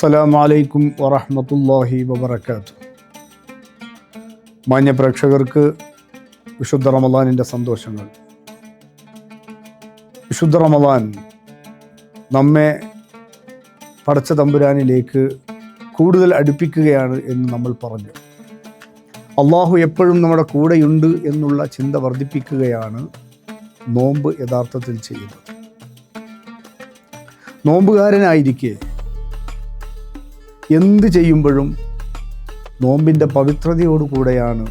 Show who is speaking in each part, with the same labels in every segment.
Speaker 1: അസ്സലാമു അലൈക്കും വറഹ്മത്തുള്ളാഹി വബറകാതുഹു. മാന്യ പ്രേക്ഷകർക്ക് വിശുദ്ധ റമളാനിൻ്റെ സന്തോഷങ്ങൾ. വിശുദ്ധ റമളാൻ നമ്മെ പടച്ച തമ്പുരാനിലേക്ക് കൂടുതൽ അടുപ്പിക്കുകയാണ് എന്ന് നമ്മൾ പറഞ്ഞു. അള്ളാഹു എപ്പോഴും നമ്മുടെ കൂടെയുണ്ട് എന്നുള്ള ചിന്ത വർദ്ധിപ്പിക്കുകയാണ് നോമ്പ് യഥാർത്ഥത്തിൽ ചെയ്യുന്നത്. നോമ്പുകാരനായിരിക്കെ എന്ത് ചെയ്യുമ്പോഴും നോമ്പിൻ്റെ പവിത്രതയോടുകൂടെയാണ്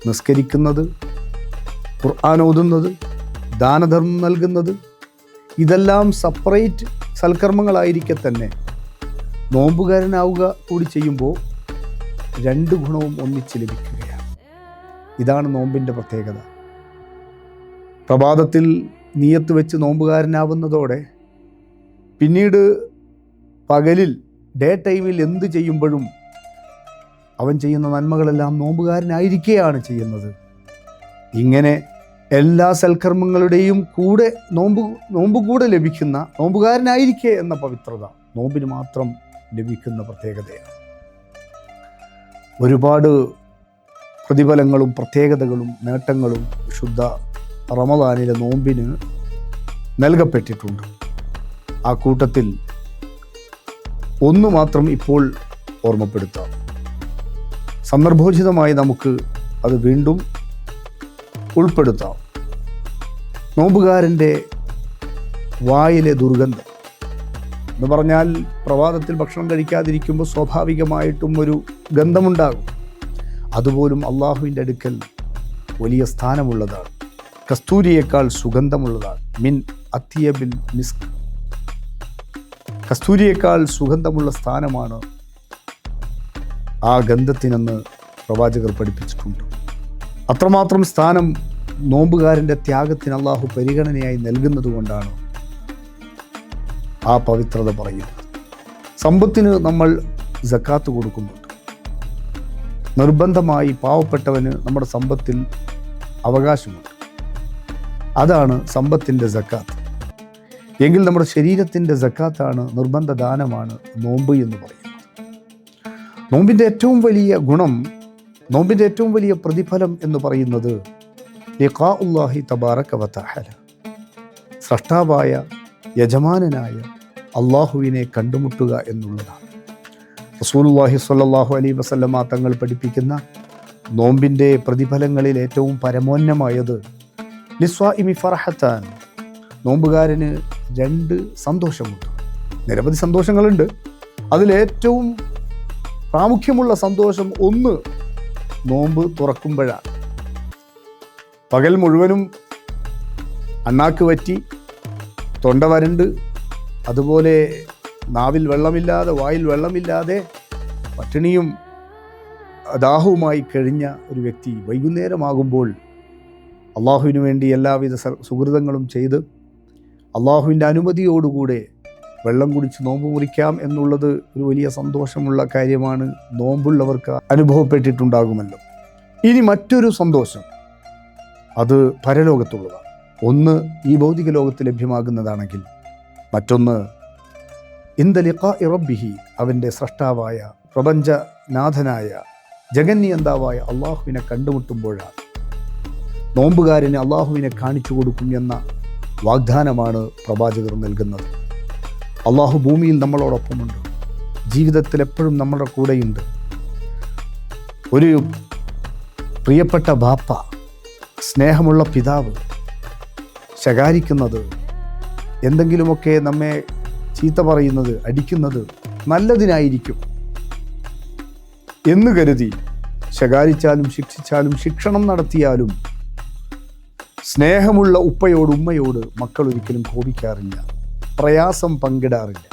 Speaker 1: നിസ്കരിക്കുന്നത്, ഖുർആൻ ഓതുന്നത്, ദാനധർമ്മം നൽകുന്നത്. ഇതെല്ലാം സെപ്പറേറ്റ് സൽക്കർമ്മങ്ങളായിരിക്കെ തന്നെ നോമ്പുകാരനാവുക കൂടി ചെയ്യുമ്പോൾ രണ്ട് ഗുണവും ഒന്നിച്ച് ലഭിക്കുകയാണ്. ഇതാണ് നോമ്പിൻ്റെ പ്രത്യേകത. പ്രഭാതത്തിൽ നിയത്ത് വെച്ച് നോമ്പുകാരനാവുന്നതോടെ പിന്നീട് പകലിൽ ഡേ ടൈമിൽ എന്ത് ചെയ്യുമ്പോഴും അവൻ ചെയ്യുന്ന നന്മകളെല്ലാം നോമ്പുകാരനായിരിക്കെയാണ് ചെയ്യുന്നത്. ഇങ്ങനെ എല്ലാ സൽക്കർമ്മങ്ങളുടെയും കൂടെ നോമ്പ് കൂടെ ലഭിക്കുന്ന നോമ്പുകാരനായിരിക്കെ എന്ന പവിത്രത നോമ്പിന് മാത്രം ലഭിക്കുന്ന പ്രത്യേകതയാണ്. ഒരുപാട് പ്രതിഫലങ്ങളും പ്രത്യേകതകളും നേട്ടങ്ങളും വിശുദ്ധ റമളാനിലെ നോമ്പിന് നൽകപ്പെട്ടിട്ടുണ്ട്. ആ കൂട്ടത്തിൽ ഒന്ന് മാത്രം ഇപ്പോൾ ഓർമ്മപ്പെടുത്താം. സന്ദർഭോചിതമായി നമുക്ക് അത് വീണ്ടും ഉൾപ്പെടുത്താം. നോമ്പുകാരൻ്റെ വായിലെ ദുർഗന്ധം എന്ന് പറഞ്ഞാൽ, പ്രഭാതത്തിൽ ഭക്ഷണം കഴിക്കാതിരിക്കുമ്പോൾ സ്വാഭാവികമായിട്ടും ഒരു ഗന്ധമുണ്ടാകും. അതുപോലും അള്ളാഹുവിൻ്റെ അടുക്കൽ വലിയ സ്ഥാനമുള്ളതാണ്. കസ്തൂരിയേക്കാൾ സുഗന്ധമുള്ളതാണ്. മിൻ അത്യബിൽ മിസ്ക്, കസ്തൂരിയേക്കാൾ സുഗന്ധമുള്ള സ്ഥാനമാണ് ആ ഗന്ധത്തിനെന്ന് പ്രവാചകർ പഠിപ്പിച്ചിട്ടുണ്ട്. അത്രമാത്രം സ്ഥാനം നോമ്പുകാരൻ്റെ ത്യാഗത്തിന് അള്ളാഹു പരിഗണനയായി നൽകുന്നത് കൊണ്ടാണ് ആ പവിത്രത പറയുന്നത്. സമ്പത്തിന് നമ്മൾ സക്കാത്ത് കൊടുക്കുന്നുണ്ട്. നിർബന്ധമായി പാവപ്പെട്ടവന് നമ്മുടെ സമ്പത്തിൽ അവകാശമുണ്ട്. അതാണ് സമ്പത്തിൻ്റെ സക്കാത്ത്. എങ്കിൽ നമ്മുടെ ശരീരത്തിൻ്റെ സക്കാത്താണ്, നിർബന്ധ ദാനമാണ് നോമ്പ് എന്ന് പറയുന്നത്. നോമ്പിൻ്റെ ഏറ്റവും വലിയ ഗുണം, നോമ്പിൻ്റെ ഏറ്റവും വലിയ പ്രതിഫലം എന്ന് പറയുന്നത് ലിഖാഉല്ലാഹി തബാറക വ തആല, സ്രഷ്ടാവായ യജമാനനായ അള്ളാഹുവിനെ കണ്ടുമുട്ടുക എന്നുള്ളതാണ്. റസൂലുള്ളാഹി സ്വല്ലല്ലാഹു അലൈഹി വസല്ലമ തങ്ങൾ പഠിപ്പിക്കുന്ന നോമ്പിൻ്റെ പ്രതിഫലങ്ങളിൽ ഏറ്റവും പരമോന്നമായത് ലിസ്വാഇമി ഫർഹത്താൻ, നോമ്പുകാരന് രണ്ട് സന്തോഷമുണ്ട്. നിരവധി സന്തോഷങ്ങളുണ്ട്. അതിലേറ്റവും പ്രാമുഖ്യമുള്ള സന്തോഷം ഒന്ന് നോമ്പ് തുറക്കുമ്പോഴാണ്. പകൽ മുഴുവനും അണ്ണാക്ക് വറ്റി, തൊണ്ട വരണ്ട്, അതുപോലെ നാവിൽ വെള്ളമില്ലാതെ, വായിൽ വെള്ളമില്ലാതെ പട്ടിണിയും ദാഹവുമായി കഴിഞ്ഞ ഒരു വ്യക്തി വൈകുന്നേരമാകുമ്പോൾ അള്ളാഹുവിന് വേണ്ടി എല്ലാവിധ സുഹൃതങ്ങളും ചെയ്ത് അള്ളാഹുവിൻ്റെ അനുമതിയോടുകൂടെ വെള്ളം കുടിച്ച് നോമ്പ് മുറിക്കാം എന്നുള്ളത് ഒരു വലിയ സന്തോഷമുള്ള കാര്യമാണ്. നോമ്പുള്ളവർക്ക് അനുഭവപ്പെട്ടിട്ടുണ്ടാകുമല്ലോ. ഇനി മറ്റൊരു സന്തോഷം, അത് പരലോകത്തുള്ളതാണ്. ഒന്ന് ഈ ഭൗതിക ലോകത്ത് ലഭ്യമാകുന്നതാണെങ്കിൽ, മറ്റൊന്ന് ഇന്ദ ലിഖാഇ റബ്ബിഹി, അവൻ്റെ സ്രഷ്ടാവായ പ്രപഞ്ചനാഥനായ ജഗന്നിയന്താവായ അള്ളാഹുവിനെ കണ്ടുമുട്ടുമ്പോഴാണ്. നോമ്പുകാരന് അള്ളാഹുവിനെ കാണിച്ചു കൊടുക്കും എന്ന വാഗ്ദാനമാണ് പ്രവാചകർ നൽകുന്നത്. അള്ളാഹു ഭൂമിയിൽ നമ്മളോടൊപ്പമുണ്ട്, ജീവിതത്തിൽ എപ്പോഴും നമ്മുടെ കൂടെയുണ്ട്. ഒരു പ്രിയപ്പെട്ട ബാപ്പ, സ്നേഹമുള്ള പിതാവ് ശകാരിക്കുന്നത്, എന്തെങ്കിലുമൊക്കെ നമ്മെ ചീത്ത പറയുന്നത്, അടിക്കുന്നത് നല്ലതിനായിരിക്കും എന്ന് കരുതി ശകാരിച്ചാലും ശിക്ഷിച്ചാലും ശിക്ഷണം നടത്തിയാലും സ്നേഹമുള്ള ഉപ്പയോട് ഉമ്മയോട് മക്കൾ ഒരിക്കലും കോപിക്കാറില്ല, പ്രയാസം പങ്കിടാറില്ല.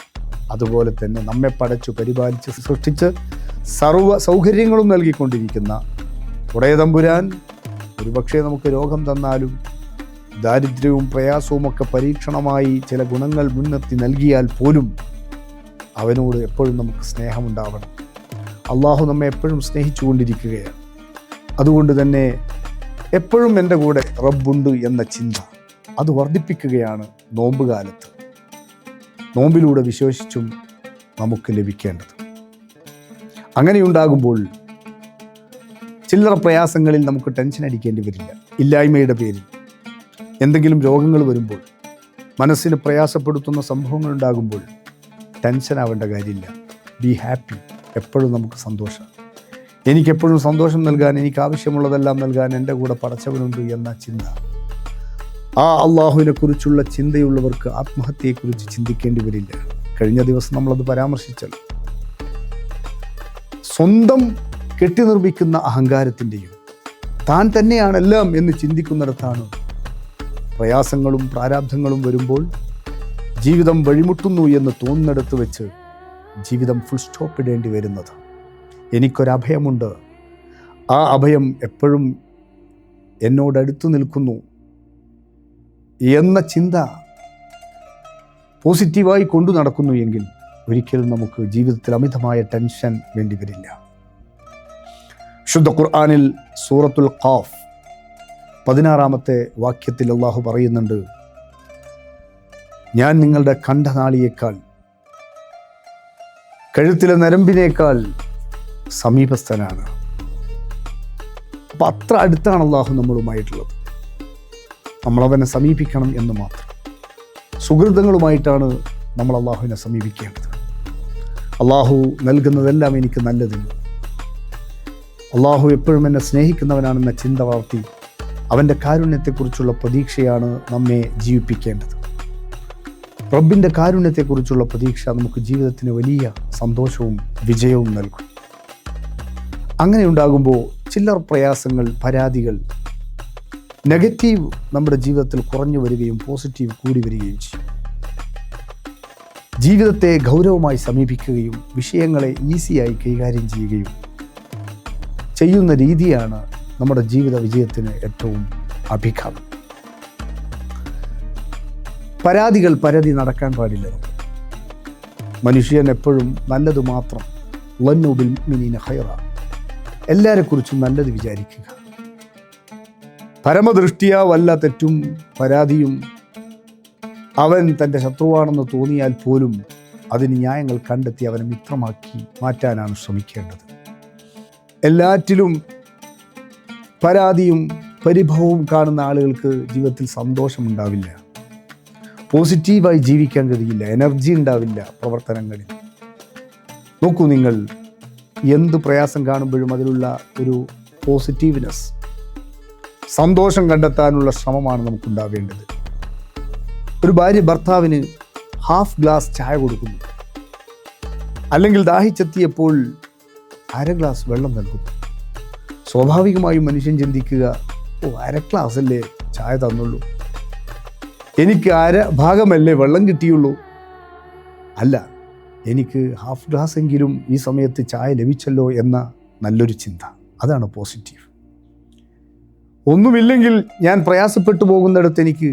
Speaker 1: അതുപോലെ തന്നെ നമ്മെ പടച്ചു പരിപാലിച്ച് സൃഷ്ടിച്ച് സർവ്വ സൗകര്യങ്ങളും നൽകിക്കൊണ്ടിരിക്കുന്ന ഉടയതമ്പുരാൻ ഒരുപക്ഷെ നമുക്ക് രോഗം തന്നാലും ദാരിദ്ര്യവും പ്രയാസവും ഒക്കെ പരീക്ഷണമായി ചില ഗുണങ്ങൾ മുൻനിർത്തി നൽകിയാൽ പോലും അവനോട് എപ്പോഴും നമുക്ക് സ്നേഹമുണ്ടാവണം. അള്ളാഹു നമ്മെ എപ്പോഴും സ്നേഹിച്ചുകൊണ്ടിരിക്കുകയാണ്. അതുകൊണ്ട് തന്നെ എപ്പോഴും എൻ്റെ കൂടെ റബ്ബുണ്ട് എന്ന ചിന്ത അത് വർദ്ധിപ്പിക്കുകയാണ് നോമ്പ് കാലത്ത്. നോമ്പിലൂടെ വിശ്വസിച്ചും നമുക്ക് ലഭിക്കേണ്ടത്. അങ്ങനെയുണ്ടാകുമ്പോൾ ചില്ലറ പ്രയാസങ്ങളിൽ നമുക്ക് ടെൻഷൻ അടിക്കേണ്ടി വരില്ല. ഇല്ലായ്മയുടെ പേരിൽ എന്തെങ്കിലും രോഗങ്ങൾ വരുമ്പോൾ, മനസ്സിന് പ്രയാസപ്പെടുത്തുന്ന സംഭവങ്ങൾ ഉണ്ടാകുമ്പോൾ ടെൻഷൻ ആവേണ്ട കാര്യമില്ല. Be happy. എപ്പോഴും നമുക്ക് സന്തോഷം. എനിക്കെപ്പോഴും സന്തോഷം നൽകാൻ, എനിക്ക് ആവശ്യമുള്ളതെല്ലാം നൽകാൻ എൻ്റെ കൂടെ പടച്ചവനുണ്ട് എന്ന ചിന്ത. ആ അള്ളാഹുവിനെ കുറിച്ചുള്ള ചിന്തയുള്ളവർക്ക് ആത്മഹത്യയെക്കുറിച്ച് ചിന്തിക്കേണ്ടി വരില്ല. കഴിഞ്ഞ ദിവസം നമ്മളത് പരാമർശിച്ചല്ലോ. സ്വന്തം കെട്ടിനിർമ്മിക്കുന്ന അഹങ്കാരത്തിൻ്റെയും താൻ തന്നെയാണെല്ലാം എന്ന് ചിന്തിക്കുന്നിടത്താണ് പ്രയാസങ്ങളും പ്രാരാബ്ധങ്ങളും വരുമ്പോൾ ജീവിതം വഴിമുട്ടുന്നു എന്ന് തോന്നുന്നിടത്ത് വെച്ച് ജീവിതം ഫുൾ സ്റ്റോപ്പ് ഇടേണ്ടി വരുന്നത്. എനിക്കൊരഭയമുണ്ട്, ആ അഭയം എപ്പോഴും എന്നോടടുത്തു നിൽക്കുന്നു എന്ന ചിന്ത പോസിറ്റീവായി കൊണ്ടു നടക്കുന്നു എങ്കിൽ ഒരിക്കലും നമുക്ക് ജീവിതത്തിൽ അമിതമായ ടെൻഷൻ വേണ്ടി വരില്ല. ശുദ്ധ ഖുർആനിൽ സൂറത്തുൽ ഖാഫ് 16-ാമത്തെ വാക്യത്തിൽ അള്ളാഹു പറയുന്നുണ്ട്, ഞാൻ നിങ്ങളുടെ കണ്ഠനാളിയേക്കാൾ, കഴുത്തിലെ നരമ്പിനേക്കാൾ സമീപസ്ഥനാണ്. അപ്പം അത്ര അടുത്താണ് അള്ളാഹു നമ്മളുമായിട്ടുള്ളത്. നമ്മളവനെ സമീപിക്കണം എന്ന് മാത്രം. സുഹൃതങ്ങളുമായിട്ടാണ് നമ്മൾ അള്ളാഹുവിനെ സമീപിക്കേണ്ടത്. അള്ളാഹു നൽകുന്നതെല്ലാം എനിക്ക് നല്ലതിന്. അള്ളാഹു എപ്പോഴും എന്നെ സ്നേഹിക്കുന്നവനാണെന്ന ചിന്ത വളർത്തി അവൻ്റെ കാരുണ്യത്തെക്കുറിച്ചുള്ള പ്രതീക്ഷയാണ് നമ്മെ ജീവിപ്പിക്കേണ്ടത്. റബ്ബിൻ്റെ കാരുണ്യത്തെക്കുറിച്ചുള്ള പ്രതീക്ഷ നമുക്ക് ജീവിതത്തിന് വലിയ സന്തോഷവും വിജയവും നൽകും. അങ്ങനെ ഉണ്ടാകുമ്പോൾ ചില്ലറ പ്രയാസങ്ങൾ, പരാതികൾ, നെഗറ്റീവ് നമ്മുടെ ജീവിതത്തിൽ കുറഞ്ഞു വരികയും പോസിറ്റീവ് കൂടി വരികയും ചെയ്യും. ജീവിതത്തെ ഗൗരവമായി സമീപിക്കുകയും വിഷയങ്ങളെ ഈസിയായി കൈകാര്യം ചെയ്യുകയും ചെയ്യുന്ന രീതിയാണ് നമ്മുടെ ജീവിത വിജയത്തിന് ഏറ്റവും അഭികാമ്യം. പരാതികൾ പരതി നടക്കാൻ പാടില്ല. മനുഷ്യൻ എപ്പോഴും നല്ലത് മാത്രം, വന്നു ബിൽ മുഅ്മിനീന ഖൈറ, എല്ലാവരെക്കുറിച്ചും നല്ലത് വിചാരിക്കുക. പരമദൃഷ്ടിയ വല്ല തെറ്റും പരാതിയും അവൻ തൻ്റെ ശത്രുവാണെന്ന് തോന്നിയാൽ പോലും അതിന് ന്യായങ്ങൾ കണ്ടെത്തി അവനെ മിത്രമാക്കി മാറ്റാനാണ് ശ്രമിക്കേണ്ടത്. എല്ലാറ്റിലും പരാതിയും പരിഭവവും കാണുന്ന ആളുകൾക്ക് ജീവിതത്തിൽ സന്തോഷമുണ്ടാവില്ല, പോസിറ്റീവായി ജീവിക്കാൻ കഴിയില്ല, എനർജി ഉണ്ടാവില്ല പ്രവർത്തനങ്ങളിൽ. നോക്കൂ, നിങ്ങൾ എന്ത് പ്രയാസം കാണുമ്പോഴും അതിലുള്ള ഒരു പോസിറ്റീവ്നെസ്, സന്തോഷം കണ്ടെത്താനുള്ള ശ്രമമാണ് നമുക്കുണ്ടാവേണ്ടത്. ഒരു ഭാര്യ ഭർത്താവിന് ഹാഫ് ഗ്ലാസ് ചായ കൊടുക്കുന്നു, അല്ലെങ്കിൽ ദാഹിച്ചെത്തിയപ്പോൾ അര ഗ്ലാസ് വെള്ളം നൽകുന്നു. സ്വാഭാവികമായും മനുഷ്യൻ ചിന്തിക്കുക, അര ഗ്ലാസ് അല്ലേ ചായ തന്നുള്ളൂ, എനിക്ക് അര ഭാഗമല്ലേ വെള്ളം കിട്ടിയുള്ളൂ. അല്ല, എനിക്ക് ഹാഫ് ഗ്ലാസ് എങ്കിലും ഈ സമയത്ത് ചായ ലഭിച്ചല്ലോ എന്ന നല്ലൊരു ചിന്ത, അതാണ് പോസിറ്റീവ്. ഒന്നുമില്ലെങ്കിൽ ഞാൻ പ്രയാസപ്പെട്ടു പോകുന്നിടത്ത് എനിക്ക്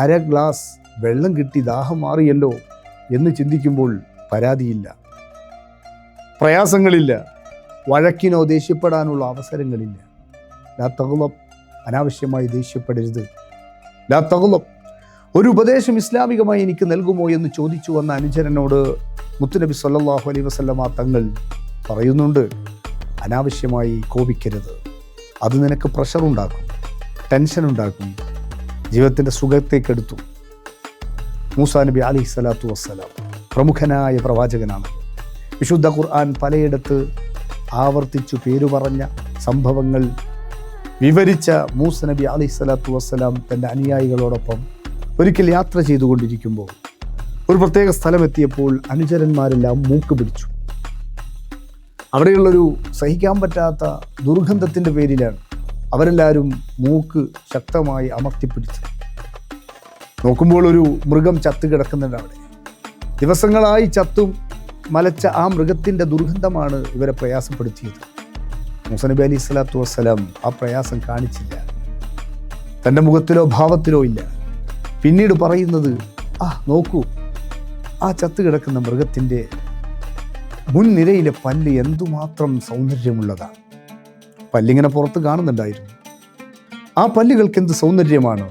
Speaker 1: അര ഗ്ലാസ് വെള്ളം കിട്ടി, ദാഹം മാറിയല്ലോ എന്ന് ചിന്തിക്കുമ്പോൾ പരാതിയില്ല, പ്രയാസങ്ങളില്ല, വഴക്കിനോ ദേഷ്യപ്പെടാനുള്ള അവസരങ്ങളില്ല. ലാ തഗ്ളബ്, അനാവശ്യമായി ദേഷ്യപ്പെടരുത്. ലാ തഗ്ളബ്. ഒരു ഉപദേശം ഇസ്ലാമികമായി എനിക്ക് നൽകുമോ എന്ന് ചോദിച്ചു വന്ന അനുചരനോട് മുത്തുനബി സല്ലല്ലാഹു അലൈഹി വസല്ലമ തങ്ങൾ പറയുന്നുണ്ട്, അനാവശ്യമായി കോപിക്കരുത്. അത് നിനക്ക് പ്രഷർ ഉണ്ടാക്കും, ടെൻഷൻ ഉണ്ടാക്കും, ജീവിതത്തിൻ്റെ സുഖത്തേക്കെടുത്തു. മൂസാ നബി അലൈഹി സ്വലാത്തു വസ്സലാം പ്രമുഖനായ പ്രവാചകനാണ്. വിശുദ്ധ ഖുർആൻ പലയിടത്ത് ആവർത്തിച്ചു പേരു പറഞ്ഞ സംഭവങ്ങൾ വിവരിച്ച മൂസ നബി അലൈഹി സ്വലാത്തു വസ്സലാം തൻ്റെ അനുയായികളോടൊപ്പം ഒരിക്കൽ യാത്ര ചെയ്തുകൊണ്ടിരിക്കുമ്പോൾ ഒരു പ്രത്യേക സ്ഥലമെത്തിയപ്പോൾ അനുചരന്മാരെല്ലാം മൂക്ക് പിടിച്ചു. അവിടെയുള്ളൊരു സഹിക്കാൻ പറ്റാത്ത ദുർഗന്ധത്തിൻ്റെ പേരിലാണ് അവരെല്ലാവരും മൂക്ക് ശക്തമായി അമർത്തിപ്പിടിച്ചു. നോക്കുമ്പോൾ ഒരു മൃഗം ചത്തു കിടക്കുന്നുണ്ട് അവിടെ. ദിവസങ്ങളായി ചത്തും മലച്ച ആ മൃഗത്തിൻ്റെ ദുർഗന്ധമാണ് ഇവരെ പ്രയാസപ്പെടുത്തിയത്. മൂസ നബി അലൈഹി സ്വലാത്തു വസ്സലാം ആ പ്രയാസം കാണിച്ചില്ല, തൻ്റെ മുഖത്തിലോ ഭാവത്തിലോ ഇല്ല. പിന്നീട് പറയുന്നത്, നോക്കൂ, ആ ചത്തു കിടക്കുന്ന മൃഗത്തിൻ്റെ മുൻനിരയിലെ പല്ല് എന്തുമാത്രം സൗന്ദര്യമുള്ളതാണ്. പല്ലിങ്ങനെ പുറത്ത് കാണുന്നുണ്ടായിരുന്നു. ആ പല്ലുകൾക്ക് എന്ത് സൗന്ദര്യമാണ്.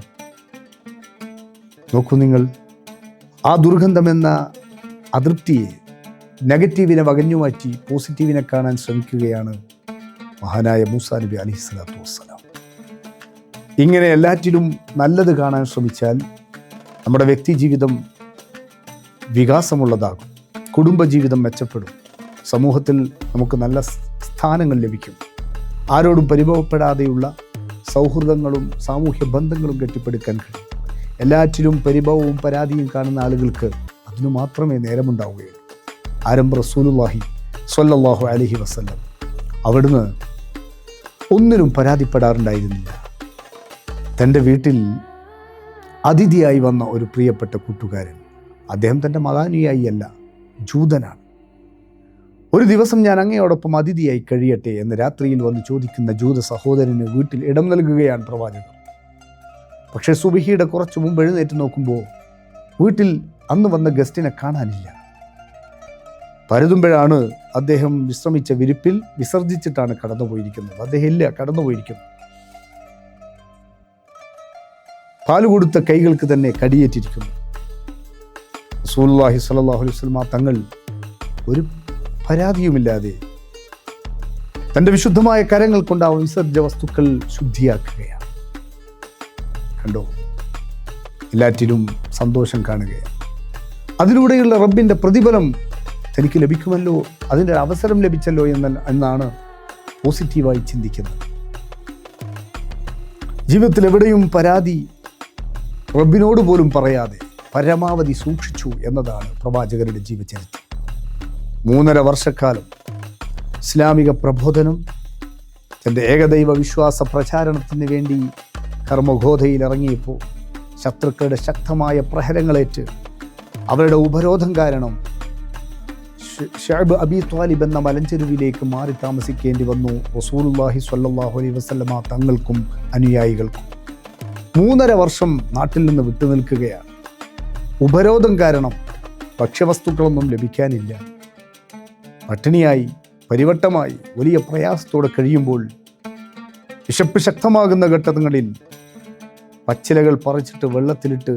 Speaker 1: നോക്കൂ നിങ്ങൾ, ആ ദുർഗന്ധമെന്ന അതൃപ്തിയെ, നെഗറ്റീവിനെ വകഞ്ഞുമാറ്റി പോസിറ്റീവിനെ കാണാൻ ശ്രമിക്കുകയാണ് മഹാനായ മൂസാ നബി അലൈഹിസ്സലാത്തു വസ്സലാം. ഇങ്ങനെ എല്ലാറ്റിലും നല്ലത് കാണാൻ ശ്രമിച്ചാൽ നമ്മുടെ വ്യക്തി ജീവിതം വികാസമുള്ളതാകും, കുടുംബജീവിതം മെച്ചപ്പെടും, സമൂഹത്തിൽ നമുക്ക് നല്ല സ്ഥാനങ്ങൾ ലഭിക്കും, ആരോടും പരിഭവപ്പെടാതെയുള്ള സൗഹൃദങ്ങളും സാമൂഹ്യ ബന്ധങ്ങളും കെട്ടിപ്പടുക്കാൻ കഴിയും. എല്ലാറ്റിലും പരിഭവവും പരാതിയും കാണുന്ന ആളുകൾക്ക് അതിനു മാത്രമേ നേരമുണ്ടാവുകയുള്ളൂ. ആരംഭ റസൂലുള്ളാഹി സ്വല്ലല്ലാഹു അലൈഹി വസല്ലം അവിടുന്ന് ഒന്നിനും പരാതിപ്പെടാറുണ്ടായിരുന്നില്ല. തൻ്റെ വീട്ടിൽ അതിഥിയായി വന്ന ഒരു പ്രിയപ്പെട്ട കൂട്ടുകാരൻ, അദ്ദേഹം തൻ്റെ മദാനിയായി അല്ല, ജൂതനാണ്. ഒരു ദിവസം ഞാൻ അങ്ങയോടൊപ്പം അതിഥിയായി കഴിയട്ടെ എന്ന് രാത്രിയിൽ വന്ന് ചോദിക്കുന്ന ജൂത സഹോദരന് വീട്ടിൽ ഇടം നൽകുകയാണ് പ്രവാചകർ. പക്ഷേ സുബഹിയുടെ കുറച്ച് മുമ്പ് എഴുന്നേറ്റ് നോക്കുമ്പോൾ വീട്ടിൽ അന്ന് വന്ന ഗസ്റ്റിനെ കാണാനില്ല. പരതുമ്പോഴാണ് അദ്ദേഹം വിശ്രമിച്ച വിരിപ്പിൽ വിസർജിച്ചിട്ടാണ് കടന്നുപോയിരിക്കുന്നത്. അദ്ദേഹം ഇല്ല, കടന്നുപോയിരിക്കുന്നു. പാല് കൊടുത്ത കൈകൾക്ക് തന്നെ കടിയേറ്റിരിക്കുന്നു. റസൂലുള്ളാഹി സ്വല്ലല്ലാഹു അലൈഹി വസല്ലം തങ്ങൾ ഒരു പരാതിയുമില്ലാതെ തൻ്റെ വിശുദ്ധമായ കരങ്ങൾ കൊണ്ട് ആ വിസർജ്ജ വസ്തുക്കൾ ശുദ്ധിയാക്കുകയാണ്. കണ്ടോ, എല്ലാറ്റിലും സന്തോഷം കാണുകയാണ്. അതിലൂടെയുള്ള റബ്ബിൻ്റെ പ്രതിഫലം തനിക്ക് ലഭിക്കുമല്ലോ, അതിൻ്റെ അവസരം ലഭിച്ചല്ലോ എന്നാണ് പോസിറ്റീവായി ചിന്തിക്കുന്നത്. ജീവിതത്തിൽ എവിടെയും പരാതി റബ്ബിനോട് പോലും പറയാതെ പരമാവധി സൂക്ഷിച്ചു എന്നതാണ് പ്രവാചകരുടെ ജീവചരിത്രം. 3.5 വർഷക്കാലം ഇസ്ലാമിക പ്രബോധനം, തൻ്റെ ഏകദൈവ വിശ്വാസ പ്രചാരണത്തിന് വേണ്ടി കർമ്മഗോധയിൽ ഇറങ്ങിയപ്പോൾ ശത്രുക്കളുടെ ശക്തമായ പ്രഹരങ്ങളേറ്റ് അവരുടെ ഉപരോധം കാരണം ഷഅബ് അബി ത്വാലിബ് എന്ന മലഞ്ചെരുവിലേക്ക് മാറി താമസിക്കേണ്ടി വന്നു റസൂലുള്ളാഹി സ്വല്ലല്ലാഹു അലൈഹി വസല്ലമ തങ്ങൾക്കും അനുയായികൾക്കും. 3.5 വർഷം നാട്ടിൽ നിന്ന് വിട്ടുനിൽക്കുകയാണ്. ഉപരോധം കാരണം ഭക്ഷ്യവസ്തുക്കളൊന്നും ലഭിക്കാനില്ല. പട്ടിണിയായി, പരിവട്ടമായി, വലിയ പ്രയാസത്തോടെ കഴിയുമ്പോൾ വിശപ്പ് ശക്തമാകുന്ന ഘട്ടങ്ങളിൽ പച്ചിലകൾ പറിച്ചിട്ട് വെള്ളത്തിലിട്ട്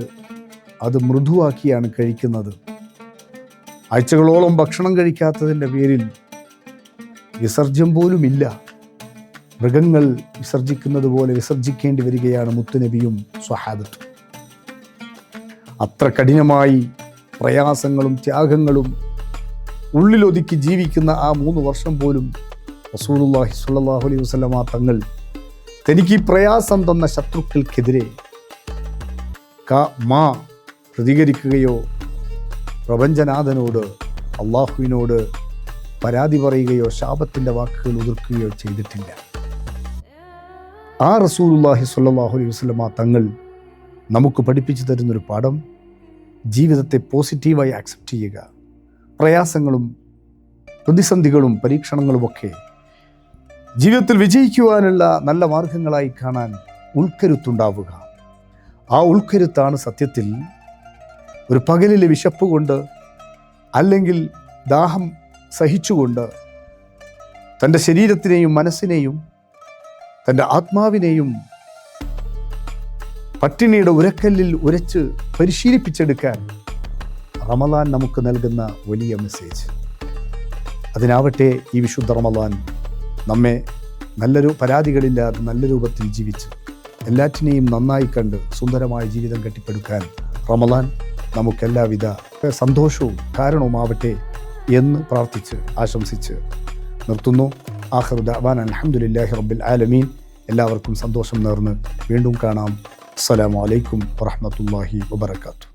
Speaker 1: അത് മൃദുവാക്കിയാണ് കഴിക്കുന്നത്. ആഴ്ചകളോളം ഭക്ഷണം കഴിക്കാത്തതിൻ്റെ പേരിൽ വിസർജ്യം പോലുമില്ല. മൃഗങ്ങൾ വിസർജിക്കുന്നത് പോലെ വിസർജിക്കേണ്ടി വരികയാണ് മുത്തുനബിയും സ്വഹാബത്തും. അത്ര കഠിനമായി പ്രയാസങ്ങളും ത്യാഗങ്ങളും ഉള്ളിലൊതുക്കി ജീവിക്കുന്ന ആ 3 വർഷം പോലും റസൂലുള്ളാഹി സ്വല്ലല്ലാഹു അലൈഹി വസല്ലമ തങ്ങൾ തനിക്ക് ഈ പ്രയാസം തന്ന ശത്രുക്കൾക്കെതിരെ പ്രതികരിക്കുകയോ പ്രപഞ്ചനാഥനോട് അള്ളാഹുവിനോട് പരാതി പറയുകയോ ശാപത്തിൻ്റെ വാക്കുകൾ ഉതിർക്കുകയോ ചെയ്തിട്ടില്ല. ആ റസൂലുള്ളാഹി സ്വല്ലല്ലാഹു അലൈഹി വസല്ലമ തങ്ങൾ നമുക്ക് പഠിപ്പിച്ചു തരുന്നൊരു പാഠം, ജീവിതത്തെ പോസിറ്റീവായി ആക്സെപ്റ്റ് ചെയ്യുക. പ്രയാസങ്ങളും പ്രതിസന്ധികളും പരീക്ഷണങ്ങളുമൊക്കെ ജീവിതത്തിൽ വിജയിക്കുവാനുള്ള നല്ല മാർഗങ്ങളായി കാണാൻ ഉൾക്കരുത്തുണ്ടാവുക. ആ ഉൾക്കരുത്താണ് സത്യത്തിൽ ഒരു പകലിലെ വിശപ്പ് കൊണ്ട് അല്ലെങ്കിൽ ദാഹം സഹിച്ചുകൊണ്ട് തൻ്റെ ശരീരത്തിനെയും മനസ്സിനെയും തൻ്റെ ആത്മാവിനെയും പട്ടിണിയുടെ ഉരക്കല്ലിൽ ഉരച്ച് പരിശീലിപ്പിച്ചെടുക്കാൻ റമളാൻ നമുക്ക് നൽകുന്ന വലിയ മെസ്സേജ്. അതിനാവട്ടെ ഈ വിശുദ്ധ റമളാൻ നമ്മെ നല്ലൊരു പരാതികളില്ലാതെ നല്ല രൂപത്തിൽ ജീവിച്ച് എല്ലാറ്റിനെയും നന്നായി കണ്ട് സുന്ദരമായ ജീവിതം കെട്ടിപ്പടുക്കാൻ റമളാൻ നമുക്കെല്ലാവിധ സന്തോഷവും കാരണവുമാവട്ടെ എന്ന് പ്രാർത്ഥിച്ച് ആശംസിച്ച് നിർത്തുന്നു. ആഖിറു ദഅ്വാനാ അൽഹംദുലില്ലാഹി റബ്ബിൽ ആലമീൻ. എല്ലാവർക്കും സന്തോഷം നേർന്ന് വീണ്ടും കാണാം. അസ്സലാമു അലൈക്കും വറഹ്മത്തുള്ളാഹി വബറകാതുഹു.